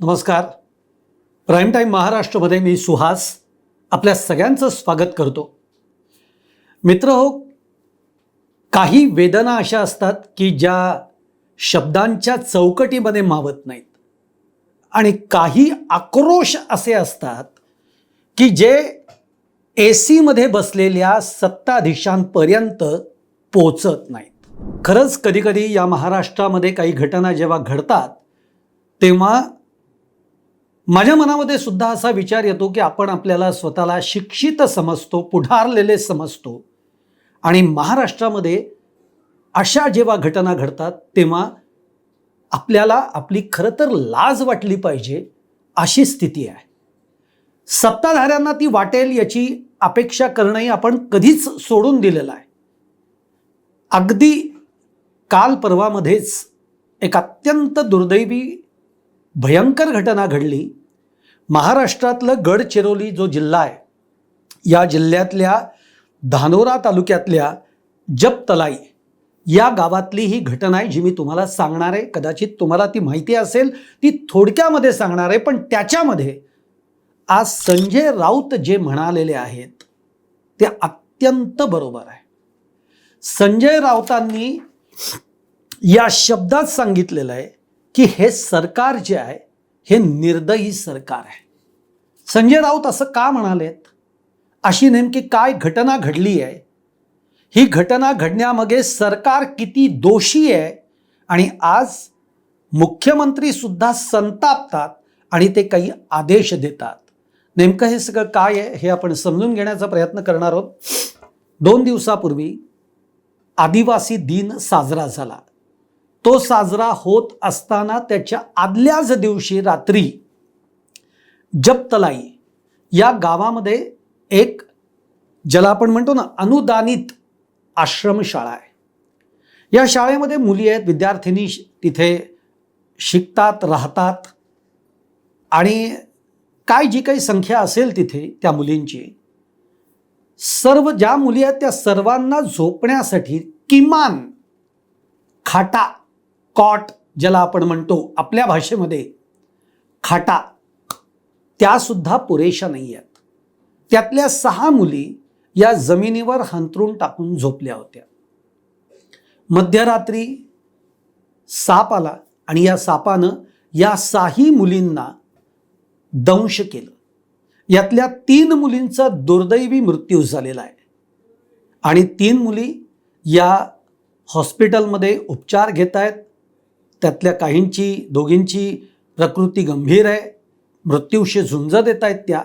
नमस्कार. Prime time महाराष्ट्रमध्ये मी सुहास आपल्या सगळ्यांचं स्वागत करतो. मित्रहो, काही वेदना अशा असतात की ज्या शब्दांच्या चौकटीमध्ये मावत नाहीत आणि काही आक्रोश असे असतात की जे AC मध्ये बसलेल्या सत्ताधीशांपर्यंत पोचत नाहीत. खरंच कधीकधी या महाराष्ट्रामध्ये काही घटना जेव्हा घडतात तेव्हा माझ्या मनामध्ये सुद्धा असा विचार येतो की आपण आपल्याला स्वतःला शिक्षित समजतो, पुढारलेले समजतो आणि महाराष्ट्रामध्ये अशा जेव्हा घटना घडतात तेव्हा आपल्याला आपली खरं तर लाज वाटली पाहिजे अशी स्थिती आहे. सत्ताधाऱ्यांना ती वाटेल याची अपेक्षा करणंही आपण कधीच सोडून दिलेलं आहे. अगदी काल परवामध्येच एक अत्यंत दुर्दैवी भयंकर घटना घडली. महाराष्ट्रातलं गडचिरोली जो जिल्हा आहे, या जिल्ह्यातल्या धानोरा तालुक्यातल्या जपतलाई या गावातली ही घटना आहे जी मी तुम्हाला सांगणार आहे. कदाचित तुम्हाला ती माहिती असेल, ती थोडक्यामध्ये सांगणार आहे, पण त्याच्यामध्ये आज संजय राऊत जे म्हणालेले आहेत ते अत्यंत बरोबर आहे. संजय राऊतांनी या शब्दात सांगितलेलं आहे की हे सरकार जे आहे हे निर्दयी सरकार आहे. संजय राऊत असं का म्हणालेत? अशी नेमकी काय घटना घडली आहे? ही घटना घडण्यामागे सरकार किती दोषी आहे? आणि आज मुख्यमंत्री सुद्धा संतापतात आणि ते काही आदेश देतात. नेमकं हे सगळं काय आहे हे आपण समजून घेण्याचा प्रयत्न करणार आहोत. 2 दिवसापूर्वी आदिवासी दिन साजरा झाला. तो साजरा होत असताना त्याच्या आदल्याच दिवशी रात्री जपतलाई या गावामध्ये एक, ज्याला आपण म्हणतो ना, अनुदानित आश्रमशाळा आहे. या शाळेमध्ये मुली आहेत, विद्यार्थिनी तिथे शिकतात, राहतात आणि काय जी काही संख्या असेल तिथे त्या मुलींची, सर्व ज्या मुली आहेत त्या सर्वांना झोपण्यासाठी किमान खाटा, कॉट ज्याला आपण म्हणतो आपल्या भाषेमध्ये खाटा, त्या सुद्धा पुरेशा नाही आहेत. त्यातल्या 6 मुली या जमिनीवर हंतरून टाकून झोपल्या होत्या. मध्यरात्री साप आला आणि या सापानं या 6 मुलींना दंश केलं. यातल्या 3 मुलींचा दुर्दैवी मृत्यू झालेला आहे आणि 3 मुली या हॉस्पिटलमध्ये उपचार घेत आहेत. त्यातल्या काहींची, दोघींची प्रकृती गंभीर आहे, मृत्यूशी झुंज देत आहेत त्या.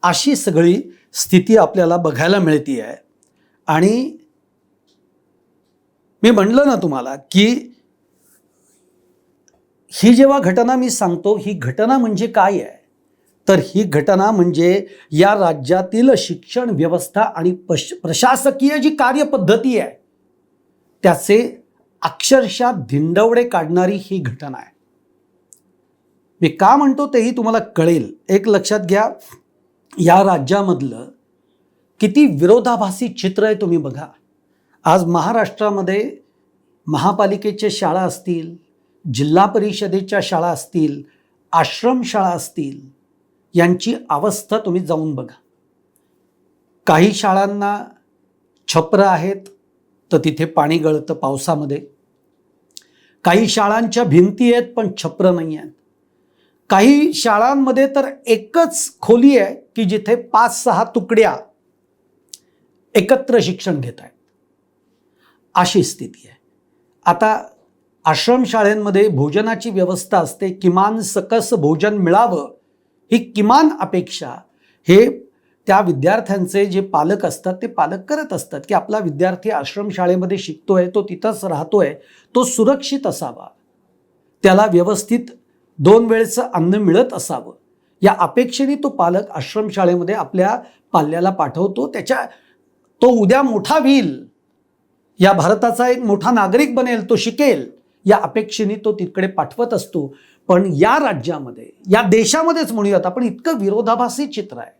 अशी सगळी स्थिती आपल्याला बघायला मिळते आहे. आणि मी म्हणलं ना तुम्हाला की ही जेव्हा घटना मी सांगतो, ही घटना म्हणजे काय आहे, तर ही घटना म्हणजे या राज्यातील शिक्षण व्यवस्था आणि प्रशासकीय जी कार्यपद्धती आहे त्याचे अक्षरशः धिंडवडे काढणारी ही घटना आहे. मी का म्हणतो तेही तुम्हाला कळेल. एक लक्षात घ्या, या राज्यामधलं किती विरोधाभासी चित्र आहे तुम्ही बघा. आज महाराष्ट्रामध्ये महापालिकेच्या शाळा असतील, जिल्हा परिषदेच्या शाळा असतील, आश्रमशाळा असतील, यांची अवस्था तुम्ही जाऊन बघा. काही शाळांना छप्र आहेत तर तिथे पाणी गळतं पावसामध्ये. काही शाळांच्या भिंती आहेत पण छप्र नाही आहेत. काही शाळांमध्ये तर एकच खोली आहे की जिथे 5-6 तुकड्या एकत्र शिक्षण घेत आहेत. अशी स्थिती आहे. आता आश्रमशाळेमध्ये भोजनाची व्यवस्था असते, किमान सकस भोजन मिळावं ही किमान अपेक्षा हे त्या विद्यार्थ्यांचे जे पालक असतात ते पालक करत असतात की आपला विद्यार्थी आश्रमशाळेमध्ये शिकतोय, तो तिथंच राहतोय, तो सुरक्षित असावा, त्याला व्यवस्थित 2 वेळचं अन्न मिळत असावं, या अपेक्षेने तो पालक आश्रमशाळेमध्ये आपल्या पाल्याला पाठवतो. तो उद्या मोठा होईल, या भारताचा एक मोठा नागरिक बनेल, तो शिकेल, या अपेक्षेने तो तिकडे पाठवत असतो. पण या राज्यामध्ये, या देशामध्येच म्हणूयात आपण, इतकं विरोधाभासी चित्र आहे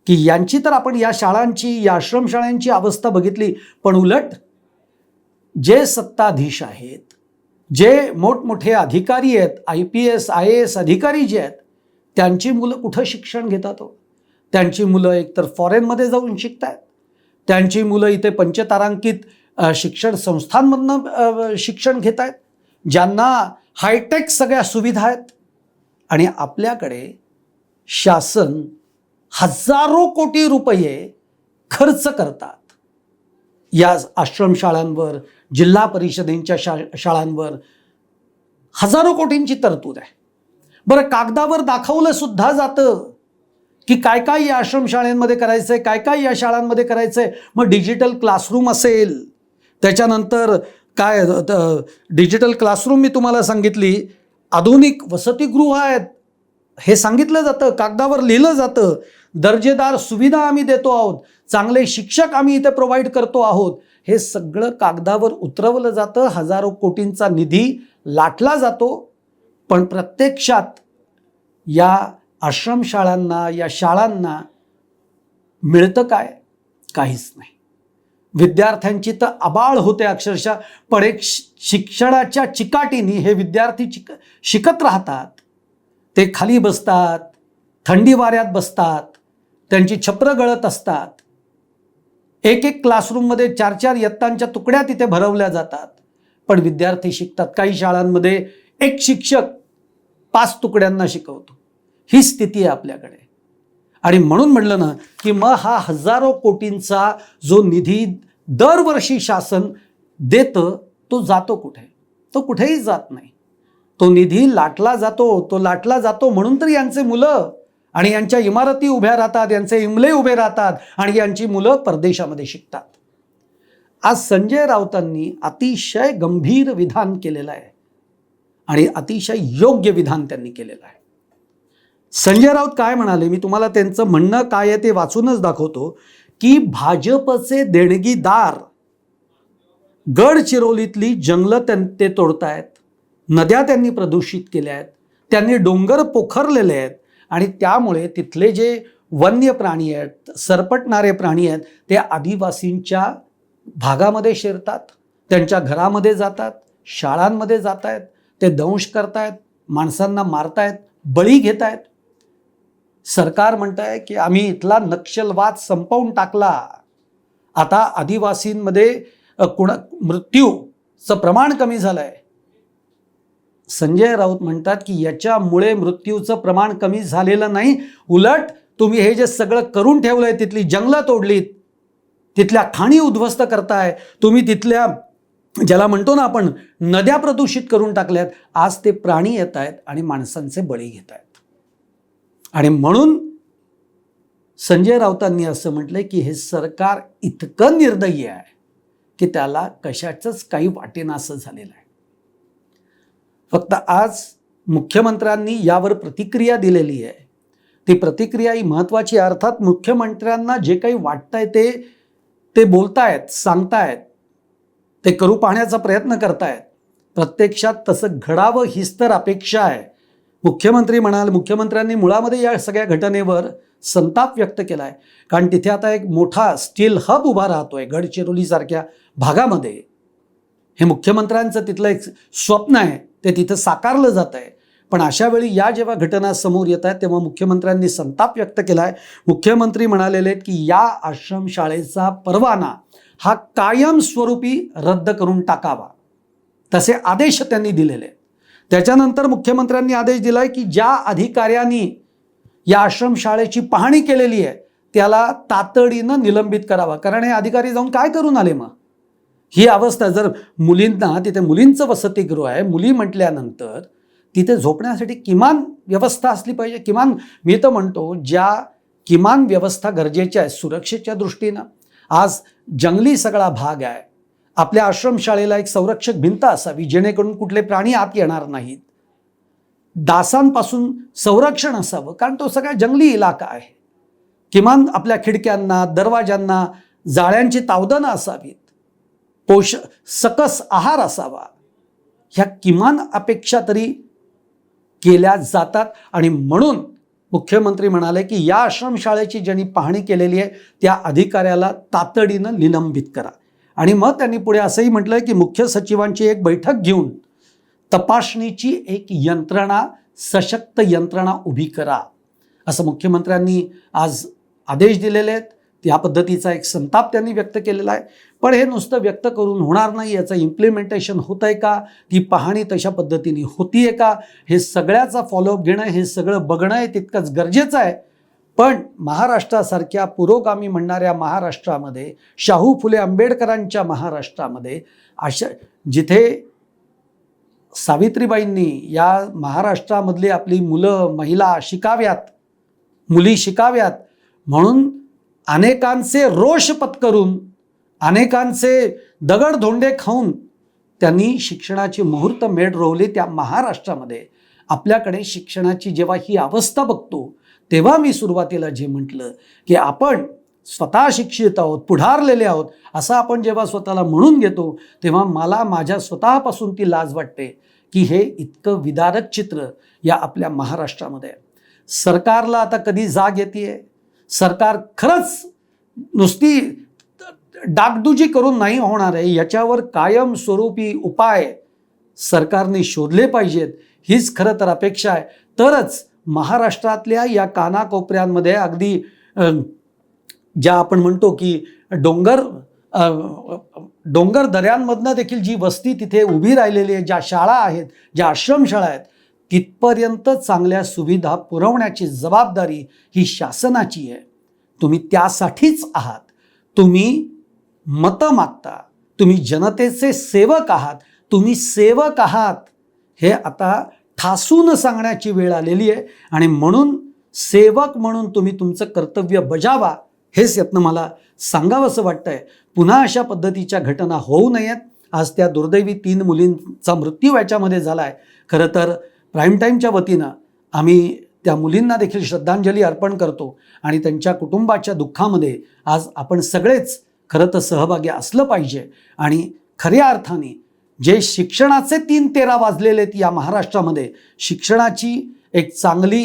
की यांची तर आपण या शाळांची, या आश्रमशाळांची अवस्था बघितली, पण उलट जे सत्ताधीश आहेत जे मोठमोठे अधिकारी आहेत, IPS IAS अधिकारी जे आहेत, त्यांची मुलं कुठं शिक्षण घेतात हो? त्यांची मुलं एकतर फॉरेनमध्ये जाऊन शिकतात, त्यांची मुलं इथे पंचतारांकित शिक्षण संस्थांमधनं शिक्षण घेत आहेत, ज्यांना हायटेक सगळ्या सुविधा आहेत. आणि आपल्याकडे शासन हजारो कोटी रुपये खर्च करतात या आश्रमशाळांवर, जिल्हा परिषदेच्या शाळांवर हजारो कोटींची तरतूद आहे. बरं, कागदावर दाखवलं सुद्धा जातं की काय काय या आश्रमशाळांमध्ये करायचंय, काय काय या शाळांमध्ये करायचंय. मग डिजिटल क्लासरूम असेल, त्याच्यानंतर काय डिजिटल क्लासरूम मी तुम्हाला सांगितली, आधुनिक वसतिगृह आहेत, हे सांगितलं जातं, कागदावर लिहिलं जातं. दर्जेदार सुविधा आम्ही देतो आहोत, चांगले शिक्षक आम्ही इथे प्रोव्हाइड करतो आहोत, हे सगळं कागदावर उतरवलं जातं. हजारो कोटींचा निधी लाटला जातो. पण प्रत्यक्षात या आश्रमशाळांना, या शाळांना मिळतं काय? काहीच नाही. विद्यार्थ्यांची तर आबाळ होते अक्षरशः. पण एक शिक्षणाच्या चिकाटीने हे विद्यार्थी शिकत राहतात. ते खाली बसतात, थंडी वाऱ्यात बसतात, त्यांची छपरं गळत असतात. एक एक क्लासरूममध्ये 4-4 इयत्तांच्या तुकड्या तिथे भरवल्या जातात. पण विद्यार्थी शिकतात. काही शाळांमध्ये एक शिक्षक 5 तुकड्यांना शिकवतो. ही स्थिती आहे आपल्याकडे. आणि म्हणून म्हटलं ना की मग हा हजारो कोटींचा जो निधी दरवर्षी शासन देतं, तो जातो कुठे? तो कुठेही जात नाही. तो निधी लाटला जातो म्हणून तर यांचे मुलं आणि यांच्या इमारती उभ्या राहतात, यांचे इमले उभे राहतात आणि यांची मुलं परदेशामध्ये शिकतात. आज संजय राऊतांनी अतिशय गंभीर विधान केलेलं आहे आणि अतिशय योग्य विधान त्यांनी केलेलं आहे. संजय राऊत काय म्हणाले, मी तुम्हाला त्यांचं म्हणणं काय आहे ते वाचूनच दाखवतो की भाजपचे देणगीदार गडचिरोलीतली जंगलं ते तोडतायत, नद्या त्यांनी प्रदूषित केल्या आहेत, त्यांनी डोंगर पोखरलेले आहेत आणि त्यामुळे तिथले जे वन्य प्राणी आहेत, सरपटणारे प्राणी आहेत, ते आदिवासींच्या भागामध्ये शिरतात, त्यांच्या घरामध्ये जातात, शाळांमध्ये जात आहेत, ते दंश करतायत, माणसांना मारतायत, बळी घेत आहेत. सरकार म्हणत आहे की आम्ही इथला नक्षलवाद संपवून टाकला, आता आदिवासींमध्ये मृत्यूचं प्रमाण कमी झालं आहे. संजय राऊत म्हणतात की याच्यामुळे मृत्यूचं प्रमाण कमी झालेलं नाही, उलट तुम्ही हे जे सगळं करून ठेवलंय, तिथली जंगलं तोडलीत, तिथल्या खाणी उद्ध्वस्त करताय, तुम्ही तिथल्या ज्याला म्हणतो ना आपण नद्या प्रदूषित करून टाकल्यात, आज ते प्राणी येत आहेत आणि माणसांचे बळी घेत आहेत. आणि म्हणून संजय राऊतांनी असं म्हटलंय की हे सरकार इतकं निर्दयी आहे की त्याला कशाचंच काही वाटेनासं झालेलं आहे. फक्त आज मुख्यमंत्र्यांनी यावर प्रतिक्रिया दिलेली आहे. ती प्रतिक्रिया ही महत्त्वाची. अर्थात मुख्यमंत्र्यांना जे काही वाटतंय ते बोलतायत, सांगतायत, ते करू पाहण्याचा प्रयत्न करतायत. प्रत्यक्षात तसं घडावं हीच तर अपेक्षा आहे. मुख्यमंत्र्यांनी मुळामध्ये या सगळ्या घटनेवर संताप व्यक्त केला आहे. कारण तिथे आता एक मोठा स्टील हब उभा राहतोय गडचिरोलीसारख्या भागामध्ये. हे मुख्यमंत्र्यांचं तिथलं एक स्वप्न आहे, ते तिथं साकारलं जात आहे. पण अशा वेळी या जेव्हा घटना समोर येत आहेत तेव्हा मुख्यमंत्र्यांनी संताप व्यक्त केला आहे. मुख्यमंत्री म्हणालेले आहेत की या आश्रमशाळेचा परवाना हा कायमस्वरूपी रद्द करून टाकावा, तसे आदेश त्यांनी दिलेले आहेत. त्याच्यानंतर मुख्यमंत्र्यांनी आदेश दिलाय की ज्या अधिकाऱ्यांनी या आश्रमशाळेची पाहणी केलेली आहे त्याला तातडीनं निलंबित करावा. कारण हे अधिकारी जाऊन काय करून आले? मग ही अवस्था, जर मुलींना तिथे, मुलींचं वसतिगृह आहे, मुली म्हटल्यानंतर तिथे झोपण्यासाठी किमान व्यवस्था असली पाहिजे. किमान मी तर म्हणतो ज्या किमान व्यवस्था गरजेच्या आहेत सुरक्षेच्या दृष्टीनं. आज जंगली सगळा भाग आहे, आपल्या आश्रमशाळेला एक संरक्षक भिंत असावी जेणेकरून कुठले प्राणी आत येणार नाहीत, डासांपासून संरक्षण असावं, कारण तो सगळा जंगली इलाका आहे. किमान आपल्या खिडक्यांना, दरवाजांना जाळ्यांची तावदनं असावीत, सकस आहार असावा. ह्या किमान अपेक्षा तरी केल्या जातात. आणि म्हणून मुख्यमंत्री म्हणाले की या आश्रमशाळेची ज्यांनी पाहणी केलेली आहे त्या अधिकाऱ्याला तातडीनं निलंबित करा. आणि मग त्यांनी पुढे असंही म्हटलंय की मुख्य सचिवांची एक बैठक घेऊन तपासणीची एक यंत्रणा, सशक्त यंत्रणा उभी करा, असं मुख्यमंत्र्यांनी आज आदेश दिलेले आहेत. त्या पद्धतीचा एक संताप त्यांनी व्यक्त केलेला आहे. पण हे नुसतं व्यक्त करून होणार नाही, याचं इम्प्लिमेंटेशन होत आहे का, ती पाहणी तशा पद्धतीने होतीये का, हे सगळ्याचा फॉलोअप घेणं, हे सगळं बघणं हे तितकंच गरजेचं आहे. पण महाराष्ट्रासारख्या पुरोगामी म्हणणाऱ्या महाराष्ट्रामध्ये, शाहू फुले आंबेडकरांच्या महाराष्ट्रामध्ये, अशा जिथे सावित्रीबाईंनी या महाराष्ट्रामधली आपली मुलं महिला शिकाव्यात, मुली शिकाव्यात म्हणून अनेकांचे रोष पत्करून, अनेकांचे दगडधोंडे खाऊन त्यांनी शिक्षणाची मुहूर्त मेढ रोवली, त्या महाराष्ट्रामध्ये आपल्याकडे शिक्षणाची जेव्हा ही अवस्था बघतो, तेव्हा मी सुरुवातीला जे म्हटलं की आपण स्वतः शिक्षित आहोत, पुढारलेले आहोत, असं आपण जेव्हा स्वतःला म्हणून घेतो, तेव्हा मला माझ्या स्वतःपासून ती लाज वाटते की हे इतकं विदारक चित्र या आपल्या महाराष्ट्रामध्ये आहे. सरकारला आता कधी जाग येते? सरकार खरंच नुसती डागडुजी करून नाही होणार आहे, याच्यावर कायमस्वरूपी उपाय सरकारने शोधले पाहिजेत, हीच खरं तर अपेक्षा आहे. तरच महाराष्ट्रातल्या या कानाकोपऱ्यांमध्ये, अगदी ज्या आपण म्हणतो की डोंगर दऱ्यांमधनं देखील जी वस्ती तिथे उभी राहिलेली आहे, ज्या शाळा आहेत, ज्या आश्रमशाळा आहेत, तिथपर्यंत चांगल्या सुविधा पुरवण्याची जबाबदारी ही शासनाची आहे. तुम्ही त्यासाठीच आहात, तुम्ही मतं मागता, तुम्ही जनतेचे सेवक आहात, तुम्ही सेवक आहात, हे आता ठासून सांगण्याची वेळ आलेली आहे. आणि म्हणून सेवक म्हणून तुम्ही तुमचं कर्तव्य बजावा, हेच यातनं मला सांगावंसं वाटतंय. पुन्हा अशा पद्धतीच्या घटना होऊ नयेत. आज त्या दुर्दैवी 3 मुलींचा मृत्यू याच्यामध्ये झाला आहे. खरं तर प्राईम टाईमच्या वतीनं आम्ही त्या मुलींना देखील श्रद्धांजली अर्पण करतो आणि त्यांच्या कुटुंबाच्या दुःखामध्ये आज आपण सगळेच खरं तर सहभागी असलं पाहिजे. आणि खऱ्या अर्थाने जे शिक्षणाचे 3-13 वाजलेले आहेत या महाराष्ट्रामध्ये, शिक्षणाची एक चांगली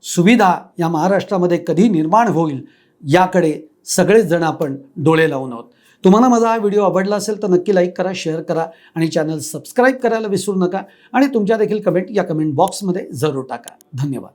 सुविधा या महाराष्ट्रामध्ये कधी निर्माण होईल, याकडे सगळेच जण आपण डोळे लावून आहोत. तुम्हाला माझा हा व्हिडिओ आवडला असेल तर नक्की लाईक करा, शेअर करा आणि चॅनल सबस्क्राईब करायला विसरू नका. आणि तुमच्या देखील कमेंट या कमेंट बॉक्समध्ये जरूर टाका. धन्यवाद.